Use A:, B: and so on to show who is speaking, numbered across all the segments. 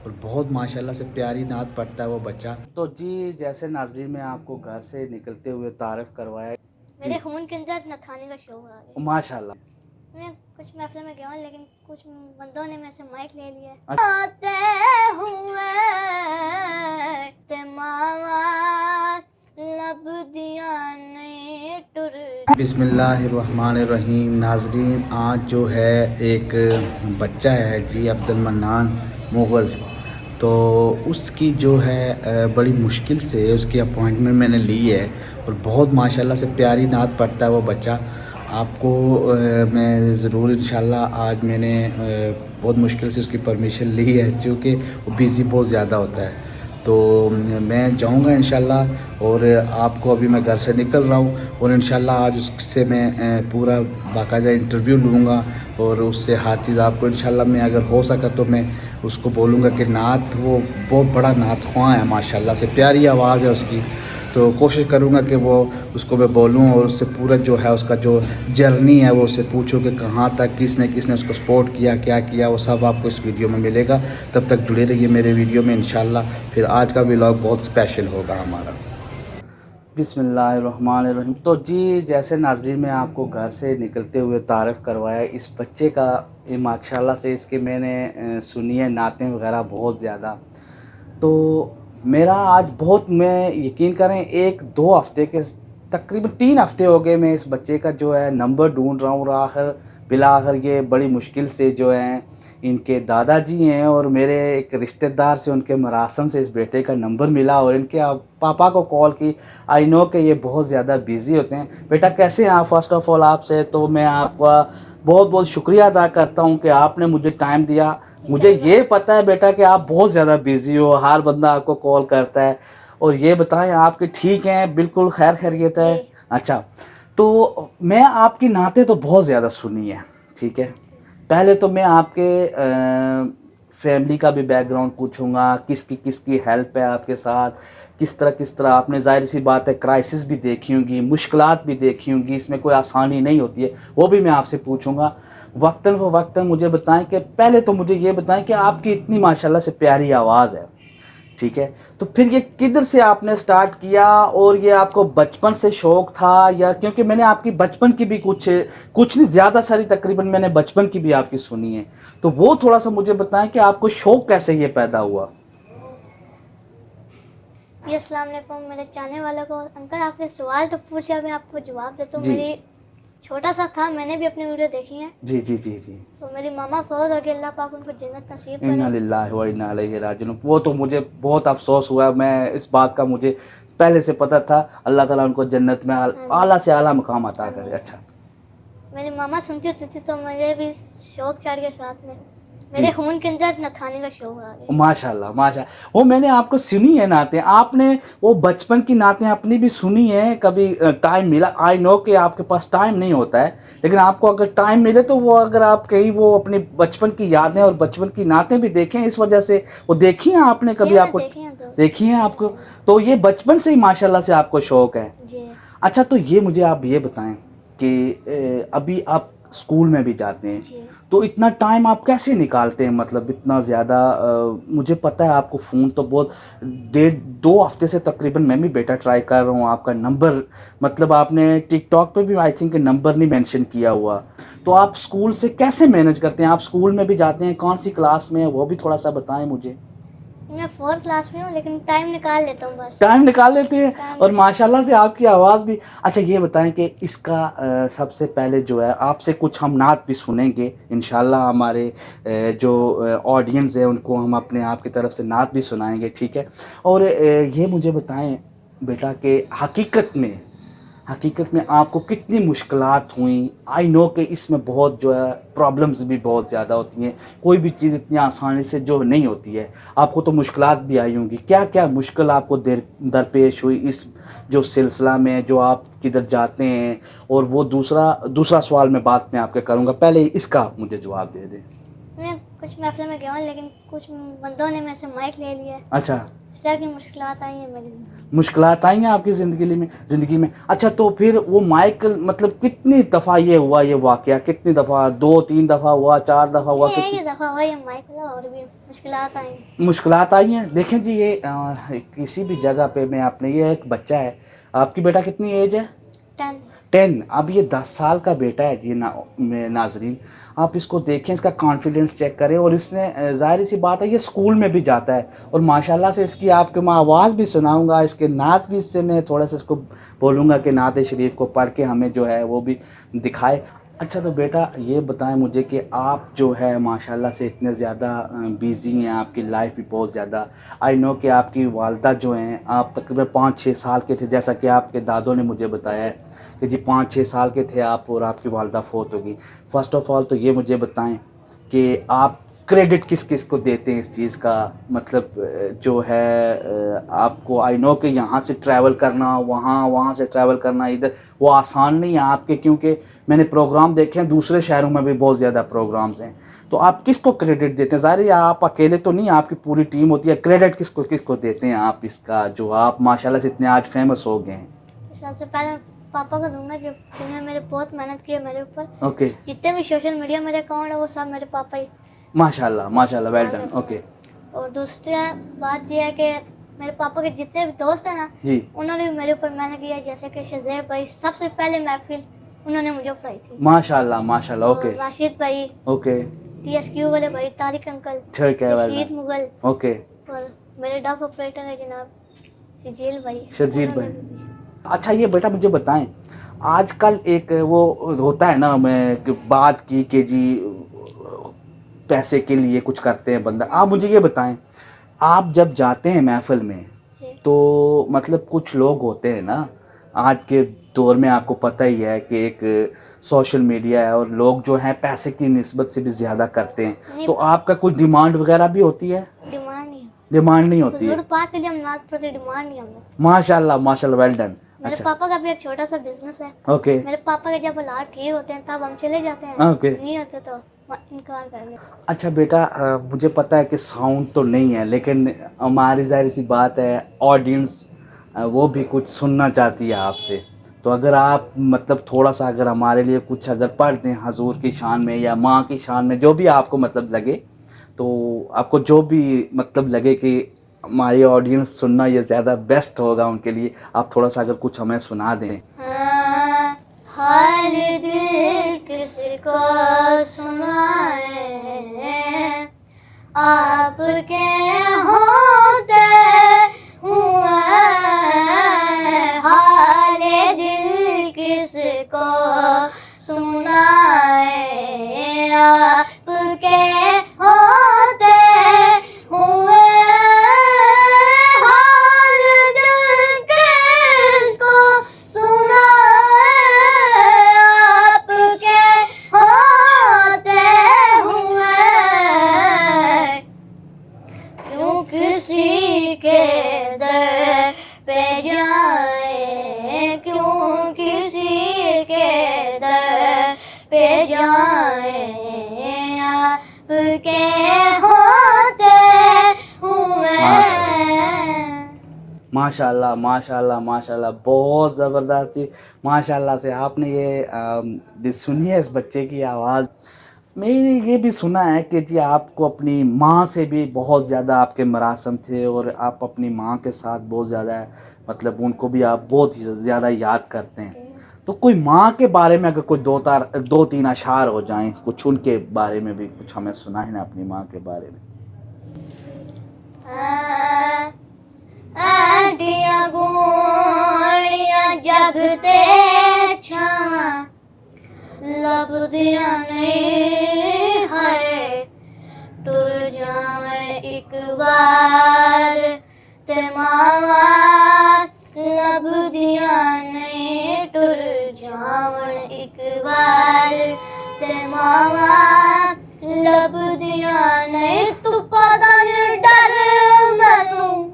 A: اور بہت ماشاءاللہ سے پیاری نعت پڑھتا ہے وہ بچہ. تو جی جیسے ناظرین میں آپ کو گھر سے نکلتے ہوئے تعارف کروایا
B: میرے خون کے اندر نتھانے کا شوق آ گیا.
A: ماشاء اللہ.
B: میں کچھ محفل میں گیا ہوں لیکن کچھ بندوں نے میرے سے مائک لے لیا.
A: اچھا.
B: آتے ہوئے تماما لب دیا نہیں ٹر.
A: بسم اللہ الرحمن الرحیم. ناظرین آج جو ہے ایک بچہ ہے جی عبد المنان مغل، تو اس کی جو ہے بڑی مشکل سے اس کی اپوائنٹمنٹ میں نے لی ہے، اور بہت ماشاءاللہ سے پیاری نعت پڑھتا ہے وہ بچہ. آپ کو میں ضرور انشاءاللہ آج میں نے بہت مشکل سے اس کی پرمیشن لی ہے، چونکہ وہ بیزی بہت زیادہ ہوتا ہے. تو میں جاؤں گا انشاءاللہ، اور آپ کو ابھی میں گھر سے نکل رہا ہوں، اور انشاءاللہ آج اس سے میں پورا باقاعدہ انٹرویو لوں گا، اور اس سے ہر چیز آپ کو انشاءاللہ میں اگر ہو سکا تو میں اس کو بولوں گا کہ نعت وہ بہت بڑا نعت خواں ہے ماشاءاللہ سے، پیاری آواز ہے اس کی. تو کوشش کروں گا کہ وہ اس کو میں بولوں، اور اس سے پورا جو ہے اس کا جو جرنی ہے وہ اس سے پوچھوں کہ کہاں تک کس نے اس کو سپورٹ کیا، کیا کیا، وہ سب آپ کو اس ویڈیو میں ملے گا. تب تک جڑے رہیے میرے ویڈیو میں انشاءاللہ. پھر آج کا ولاگ بہت اسپیشل ہوگا ہمارا. بسم اللہ الرحمن الرحیم. تو جی جیسے ناظرین میں آپ کو گھر سے نکلتے ہوئے تعارف کروایا اس بچے کا، ماشاءاللہ سے اس کے میں نے سنی ہے نعتیں وغیرہ بہت زیادہ. تو میرا آج بہت، میں یقین کریں 1-2 ہفتے کے تقریباً 3 ہفتے ہو گئے میں اس بچے کا جو ہے نمبر ڈھونڈ رہا ہوں، اور بالآخر یہ بڑی مشکل سے جو ہیں ان کے دادا جی ہیں اور میرے ایک رشتہ دار سے ان کے مراسم سے اس بیٹے کا نمبر ملا، اور ان کے پاپا کو کال کی. آئی نو کہ یہ بہت زیادہ بیزی ہوتے ہیں. بیٹا کیسے ہیں آپ؟ فرسٹ آف آل آپ سے تو میں آپ کا بہت بہت شکریہ ادا کرتا ہوں کہ آپ نے مجھے ٹائم دیا. مجھے یہ پتہ ہے بیٹا کہ آپ بہت زیادہ بیزی ہو، ہر بندہ آپ کو کال کرتا ہے. اور یہ بتائیں آپ کے ٹھیک ہیں؟ بالکل خیر خیریت ہے؟ اچھا. تو میں آپ کی نعتیں تو بہت زیادہ سنی ہیں، ٹھیک ہے. پہلے تو میں آپ کے فیملی کا بھی بیک گراؤنڈ پوچھوں گا، کس کی ہیلپ ہے آپ کے ساتھ، کس طرح آپ نے ظاہر سی بات ہے کرائسس بھی دیکھی ہوں گی، مشکلات بھی دیکھی ہوں گی، اس میں کوئی آسانی نہیں ہوتی ہے، وہ بھی میں آپ سے پوچھوں گا. وقتاً فوقتاً مجھے بتائیں کہ پہلے تو مجھے یہ بتائیں کہ آپ کی اتنی ماشاءاللہ سے پیاری آواز ہے، ٹھیک ہے. تو پھر یہ کدھر سے آپ نے سٹارٹ کیا، اور یہ آپ کو بچپن سے شوق تھا، یا کیونکہ میں نے آپ کی بچپن کی بھی کچھ نہیں زیادہ ساری تقریباً میں نے بچپن کی بھی آپ کی سنی ہے، تو وہ تھوڑا سا مجھے بتائیں کہ آپ کو شوق کیسے یہ پیدا ہوا.
B: جی السلام علیکم میرے چاہنے والوں کو. انکل آپ نے سوال تو پوچھا، میں آپ کو جواب دیتا ہوں.
A: جی.
B: میری چھوٹا سا تھا، میں نے بھی اپنی ویڈیو دیکھی ہیں.
A: جی جی جی جی.
B: تو میری ماما فوت ہو گئی، اللہ پاک ان کو جنت نصیب کرے.
A: انا للہ و انا الیہ راجعون. وہ تو مجھے بہت افسوس ہوا، میں اس بات کا مجھے پہلے سے پتہ تھا. اللہ تعالیٰ ان کو جنت میں اعلیٰ سے اعلیٰ مقام عطا کرے. اچھا.
B: میری ماما سنتی ہوتی تھی تو مجھے بھی شوق چڑھ گیا ساتھ میں. میرے خون کے اندر نتھانے کا شوق آ گیا.
A: ماشاءاللہ ماشاءاللہ. وہ میں نے آپ کو سنی ہے نعتیں، آپ نے وہ بچپن کی نعتیں اپنی بھی سنی ہیں. کبھی ٹائم ملا، آئی نو کہ آپ کے پاس ٹائم نہیں ہوتا ہے، لیکن آپ کو اگر ٹائم ملے تو وہ اگر آپ کہیں وہ اپنی بچپن کی یادیں اور بچپن کی نعتیں بھی دیکھیں، اس وجہ سے وہ دیکھی ہیں آپ نے کبھی؟ آپ کو دیکھی ہیں آپ کو؟ تو یہ بچپن سے ہی ماشاءاللہ سے آپ کو شوق ہے. اچھا. تو یہ مجھے آپ یہ بتائیں کہ ابھی آپ اسکول میں بھی جاتے ہیں، تو اتنا ٹائم آپ کیسے نکالتے ہیں؟ مطلب اتنا زیادہ مجھے پتہ ہے آپ کو فون تو بہت 2 ہفتے سے تقریباً میں بھی بیٹا ٹرائی کر رہا ہوں آپ کا نمبر، مطلب آپ نے ٹک ٹاک پہ بھی آئی تھنک نمبر نہیں مینشن کیا ہوا. تو آپ اسکول سے کیسے مینج کرتے ہیں؟ آپ اسکول میں بھی جاتے ہیں، کون سی کلاس میں وہ بھی تھوڑا سا بتائیں مجھے.
B: میں 4 کلاس میں ہوں لیکن ٹائم نکال لیتا ہوں، بس
A: ٹائم نکال لیتے ہیں. اور ماشاءاللہ سے آپ کی آواز بھی. اچھا یہ بتائیں کہ اس کا سب سے پہلے جو ہے آپ سے کچھ ہم نعت بھی سنیں گے انشاءاللہ. ہمارے جو آڈینس ہے ان کو ہم اپنے آپ کی طرف سے نعت بھی سنائیں گے، ٹھیک ہے. اور یہ مجھے بتائیں بیٹا کہ حقیقت میں آپ کو کتنی مشکلات ہوئیں؟ آئی نو کہ اس میں بہت جو ہے پرابلمز بھی بہت زیادہ ہوتی ہیں، کوئی بھی چیز اتنی آسانی سے جو نہیں ہوتی ہے. آپ کو تو مشکلات بھی آئی ہوں گی. کیا کیا مشکل آپ کو درپیش ہوئی اس جو سلسلہ میں جو آپ کدھر جاتے ہیں؟ اور وہ دوسرا سوال میں بعد میں آپ کے کروں گا، پہلے اس کا مجھے جواب دے دیں.
B: میں کچھ محفل میں گیا ہوں لیکن کچھ بندوں نے میرے سے مائک لے لیا ہے،
A: اچھا،
B: اس طرح کی مشکلات آئی ہیں میری زندگی
A: مشکلات آئی ہیں آپ کی زندگی میں. اچھا تو پھر وہ مائک مطلب کتنی دفعہ یہ ہوا یہ واقعہ، کتنی دفعہ، 2-3 دفعہ ہوا، 4 دفعہ ہوا؟
B: میں. ایک ہی دفعہ ہوا یہ مائک والا، اور بھی مشکلات آئی ہیں.
A: مشکلات آئی ہیں. دیکھیں جی یہ کسی بھی جگہ پہ میں آپ نے، یہ ایک بچہ ہے، آپ کی بیٹا کتنی ایج ہے؟
B: 10.
A: 10. اب یہ 10 سال کا بیٹا ہے جی ناظرین، آپ اس کو دیکھیں، اس کا کانفیڈنس چیک کریں. اور اس نے ظاہر سی بات ہے یہ اسکول میں بھی جاتا ہے، اور ماشاءاللہ سے اس کی آپ کو میں آواز بھی سناؤں گا، اس کے نعت بھی اس سے میں تھوڑا سا اس کو بولوں گا کہ نعت شریف کو پڑھ کے ہمیں جو ہے وہ بھی دکھائے. اچھا تو بیٹا یہ بتائیں مجھے کہ آپ جو ہے ماشاءاللہ سے اتنے زیادہ بیزی ہیں، آپ کی لائف بھی بہت زیادہ، آئی نو کہ آپ کی والدہ جو ہیں، آپ تقریباً 5-6 سال کے تھے، جیسا کہ آپ کے دادوں نے مجھے بتایا ہے کہ جی 5-6 سال کے تھے آپ اور آپ کی والدہ فوت ہوگی. فرسٹ آف آل تو یہ مجھے بتائیں کہ آپ کریڈٹ کس کس کو دیتے ہیں اس چیز کا، مطلب جو ہے آپ کو، آئی نو کہ یہاں سے ٹریول کرنا، وہاں سے ٹریول کرنا ادھر، وہ آسان نہیں ہے آپ کے، کیونکہ میں نے پروگرام دیکھے ہیں دوسرے شہروں میں بھی بہت زیادہ پروگرامز ہیں. تو آپ کس کو کریڈٹ دیتے ہیں؟ ظاہر ہے آپ اکیلے تو نہیں، آپ کی پوری ٹیم ہوتی ہے. کریڈٹ کس کو دیتے ہیں آپ اس کا، جو آپ ماشاءاللہ سے اتنے آج فیمس ہو گئے ہیں؟
B: سب سے پہلے پاپا کو دوں گا، جنہوں نے میرے بہت محنت کی ہے میرے اوپر.
A: اوکے.
B: جتنے بھی سوشل میڈیا میرے اکاؤنٹ ہے وہ سب میرے پاپا ہی.
A: ماشاءاللہ ماشاءاللہ، ویل ڈن. اوکے.
B: اور دوسری بات یہ ہے کہ میرے پاپا کے جتنے بھی دوست ہیں نا،
A: جی
B: انہوں نے بھی میرے اوپر محنت کی ہے. جیسے کہ شزیب بھائی، سب سے پہلے محفل انہوں نے مجھے پڑھائی تھی.
A: ماشاءاللہ ماشاءاللہ. اوکے.
B: اور راشد بھائی،
A: اوکے.
B: TSQ والے بھائی، طارق انکل،
A: ٹھیک ہے.
B: رشید مغل،
A: اوکے.
B: اور میرے ڈاک آپریٹر ہے جناب شجیل بھائی.
A: شجیل
B: انہوں نے
A: بھائی.
B: بھی.
A: اچھا یہ بیٹا مجھے بتائیں، آج کل ایک وہ ہوتا ہے نا، میں بات کی کہ جی پیسے کے لیے کچھ کرتے ہیں بندہ. آپ مجھے یہ بتائیں، آپ جب جاتے ہیں محفل میں
B: جی.
A: تو مطلب کچھ لوگ ہوتے ہیں نا، آج کے دور میں آپ کو پتہ ہی ہے کہ ایک سوشل میڈیا ہے اور لوگ جو ہیں پیسے کی نسبت سے بھی زیادہ کرتے ہیں. تو آپ کا کچھ ڈیمانڈ وغیرہ بھی ہوتی ہے؟ ڈیمانڈ نہیں ہوتی ہے.
B: حضور پاک کے لیے ہم نعت پڑھتے، ڈیمانڈ نہیں. ہم
A: ماشاءاللہ ماشاءاللہ، ویل ڈن.
B: میرے پاپا کا بھی ایک چھوٹا سا بزنس ہے.
A: اوکے.
B: میرے پاپا کے جب حالات ٹھیک ہوتے ہیں تب ہم چلے جاتے ہیں،
A: اوکے.
B: نہیں ہوتے تو انکار کر دیں.
A: اچھا بیٹا مجھے پتہ ہے کہ ساؤنڈ تو نہیں ہے، لیکن ہماری ظاہر سی بات ہے آڈینس وہ بھی کچھ سننا چاہتی ہے آپ سے. تو اگر آپ مطلب تھوڑا سا اگر ہمارے لیے کچھ اگر پڑھ دیں حضور کی شان میں یا ماں کی شان میں، جو بھی آپ کو مطلب لگے، تو آپ کو جو بھی مطلب لگے کہ ہماری آڈینس سننا یہ زیادہ بیسٹ ہوگا ان کے لیے، آپ تھوڑا سا اگر کچھ ہمیں سنا دیں.
B: حال دل کس کو سنائے، آپ کے ہوتے ہوئے. حال دل کس کو سنائے، آپ کے ہوتے ہوئے. حال دل کس کو سنائے، آپ کے ہوتے ہوئے. کیوں کسی کے در پہ جائیں، کیوں کسی کے در پہ جائیں، آپ کے ہوتے ہوئے.
A: ماشاءاللہ ماشاءاللہ ماشاءاللہ، بہت زبردست جی. ماشاءاللہ سے آپ نے یہ سنی ہے اس بچے کی آواز. میں نے یہ بھی سنا ہے کہ جی آپ کو اپنی ماں سے بھی بہت زیادہ آپ کے مراسم تھے، اور آپ اپنی ماں کے ساتھ بہت زیادہ مطلب ان کو بھی آپ بہت زیادہ یاد کرتے ہیں. تو کوئی ماں کے بارے میں اگر کوئی 2-3 اشعار ہو جائیں، کچھ ان کے بارے میں بھی کچھ ہمیں سنائیں نا اپنی ماں کے بارے میں.
B: اینٹیاں گوڑیاں جگتے چھاں، لبدیاں نہیں ہے ٹر جاویں ایک بار تے ماوا. لبدیاں نہیں ٹر جاویں ایک بار تے ماوا. لبدیاں نہیں تو پتا نہیں ڈر مینوں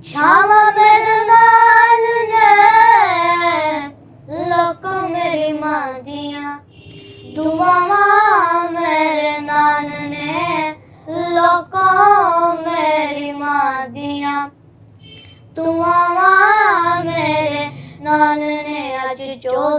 B: چھاوا میرے نال نے. لوکاں میری ماں دیاں دعاواں میرے نال نے.